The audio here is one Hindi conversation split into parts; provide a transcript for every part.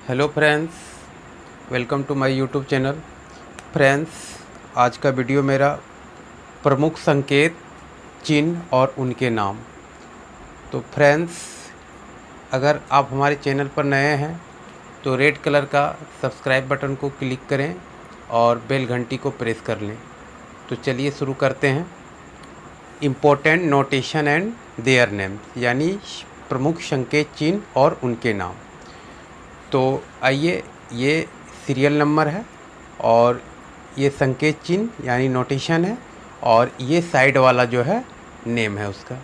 Hello friends, welcome to my YouTube channel. Friends, आज का वीडियो मेरा प्रमुख संकेत, चिन्ह और उनके नाम। तो फ्रेंड्स, अगर आप हमारे चैनल पर नए हैं तो रेड कलर का सब्सक्राइब बटन को क्लिक करें और बेल घंटी को प्रेस कर लें। तो चलिए शुरू करते हैं। Important notation and their name, यानी प्रमुख संकेत, चिन्ह और उनके नाम। तो आइए, ये सीरियल नंबर है और ये संकेत चिन्ह यानी नोटेशन है और ये साइड वाला जो है नेम है उसका।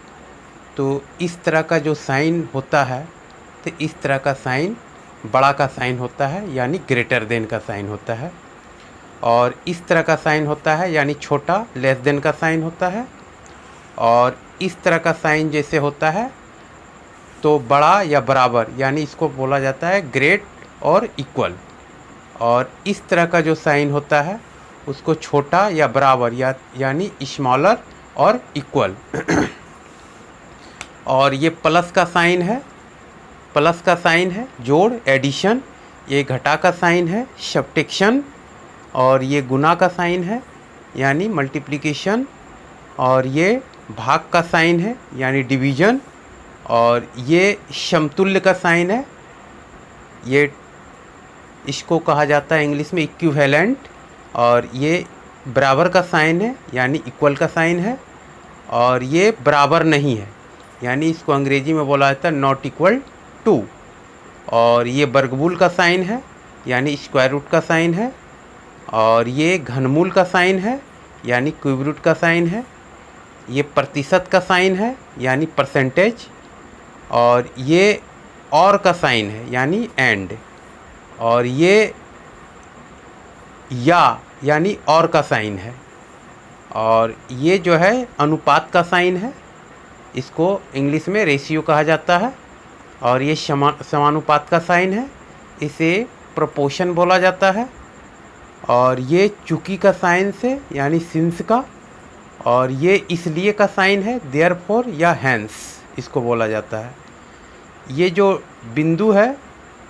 तो इस तरह का जो साइन होता है, तो इस तरह का साइन बड़ा का साइन होता है यानी ग्रेटर देन का साइन होता है, और इस तरह का साइन होता है यानी छोटा लेस देन का साइन होता है, और इस तरह का साइन जैसे होता है तो बड़ा या बराबर यानी इसको बोला जाता है ग्रेट और इक्वल, और इस तरह का जो साइन होता है उसको छोटा या बराबर यानी स्मॉलर और इक्वल। और ये प्लस का साइन है, प्लस का साइन है जोड़, एडिशन। ये घटा का साइन है, सब्ट्रैक्शन। और ये गुना का साइन है यानी मल्टीप्लिकेशन। और ये भाग का साइन है यानी डिवीज़न। और ये समतुल्य का साइन है, ये इसको कहा जाता है इंग्लिश में इक्विवेलेंट। और ये बराबर का साइन है यानी इक्वल का साइन है। और ये बराबर नहीं है यानी इसको अंग्रेजी में बोला जाता है नॉट इक्वल टू। और ये वर्गमूल का साइन है यानी स्क्वायर रूट का साइन है। और ये घनमूल का साइन है यानी क्यूब रूट का साइन है। ये प्रतिशत का साइन है यानी परसेंटेज। और ये और का साइन है यानी एंड। और ये यानी और का साइन है। और ये जो है अनुपात का साइन है, इसको इंग्लिश में रेशियो कहा जाता है। और ये समानुपात का साइन है, इसे प्रोपोर्शन बोला जाता है। और ये चूंकि का साइन से यानी सिंस का। और ये इसलिए का साइन है, देयरफॉर या हैंस इसको बोला जाता है। ये जो बिंदु है,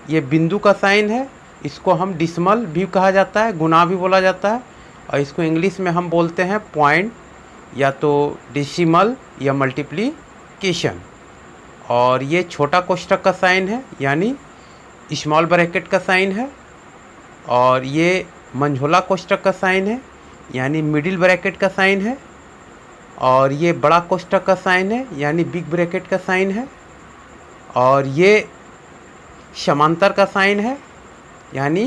ये बिंदु का साइन है, इसको हम डिसिमल भी कहा जाता है, गुना भी बोला जाता है। और इसको इंग्लिश में हम बोलते हैं पॉइंट, या तो डिसिमल या मल्टीप्लिकेशन। और ये छोटा कोष्ठक का साइन है यानी स्मॉल ब्रैकेट का साइन है। और ये मंझोला कोष्ठक का साइन है यानी मिडिल ब्रैकेट का साइन है। और ये बड़ा कोष्ठक का साइन है यानी बिग ब्रैकेट का साइन है। और ये समांतर का साइन है यानी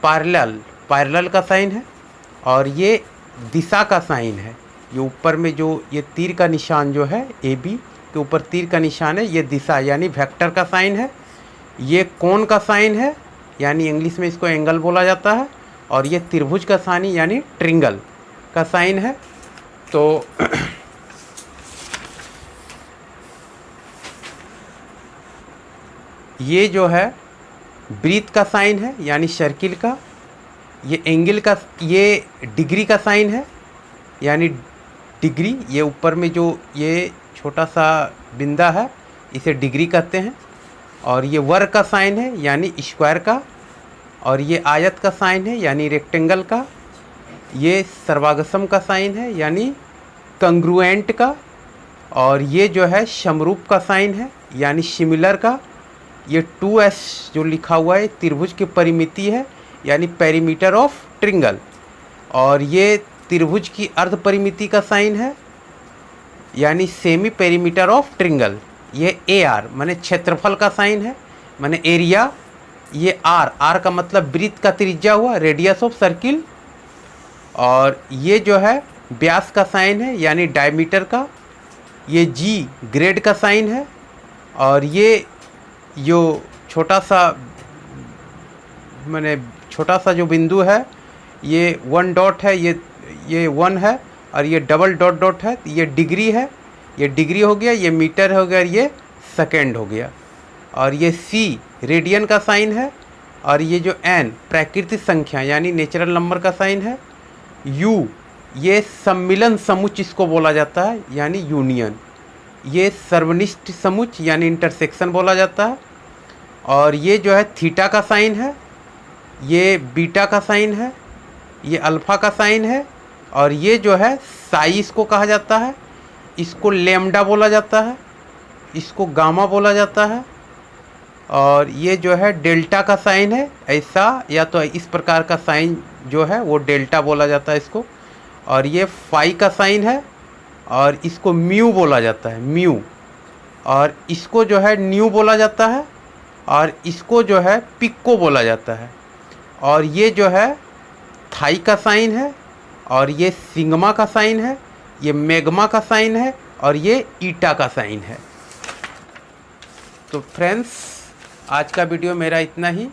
पैरेलल का साइन है। और ये दिशा का साइन है, ये ऊपर में जो ये तीर का निशान जो है, ए बी के ऊपर तीर का निशान है, ये दिशा यानी वेक्टर का साइन है। ये कोण का साइन है यानी इंग्लिश में इसको एंगल बोला जाता है। और ये त्रिभुज का साइन यानी ट्रिंगल का साइन है। तो ये जो है वृत्त का साइन है यानी सर्किल का। ये एंगल का, ये डिग्री का साइन है यानी डिग्री। ये ऊपर में जो ये छोटा सा बिंदा है इसे डिग्री कहते हैं। और ये वर्ग का साइन है यानी स्क्वायर का। और ये आयत का साइन है यानी रेक्टेंगल का। ये सर्वागसम का साइन है यानी कंग्रुएंट का। और ये जो है समरूप का साइन है यानी सिमिलर का। ये 2s जो लिखा हुआ है त्रिभुज की परिमिति है यानी पेरीमीटर ऑफ ट्रिंगल। और ये त्रिभुज की अर्ध परिमिति का साइन है यानी सेमी पेरीमीटर ऑफ ट्रिंगल। ये AR माने क्षेत्रफल का साइन है, माने एरिया। ये R का मतलब वृत्त का त्रिज्या हुआ, रेडियस ऑफ सर्किल। और ये जो है व्यास का साइन है यानी डायमीटर का। ये G ग्रेड का साइन है। और ये जो छोटा सा जो बिंदु है, ये 1 डॉट है, ये 1 है। और ये डबल डॉट डॉट है, ये डिग्री है, ये डिग्री हो गया। ये मीटर हो गया, ये सेकेंड हो गया। और ये C रेडियन का साइन है। और ये जो N प्राकृतिक संख्या यानी नेचुरल नंबर का साइन है। U ये सम्मिलन समुच्चय इसको बोला जाता है यानी यूनियन। ये सर्वनिष्ठ समुच्चय यानी इंटरसेक्शन बोला जाता है। और ये जो है थीटा का साइन है, ये बीटा का साइन है, ये अल्फ़ा का साइन है, और ये जो है साई इसको कहा जाता है, इसको लैम्डा बोला जाता है, इसको गामा बोला जाता है, और ये जो है डेल्टा का साइन है, ऐसा या तो इस प्रकार का साइन जो है वो डेल्टा बोला जाता है इसको, और ये फाई का साइन है और इसको म्यू बोला जाता है, म्यू, और इसको जो है न्यू बोला जाता है, और इसको जो है पिक्को बोला जाता है, और ये जो है थाई का साइन है, और ये सिग्मा का साइन है, ये मैग्मा का साइन है, और ये ईटा का साइन है। तो फ्रेंड्स, आज का वीडियो मेरा इतना ही।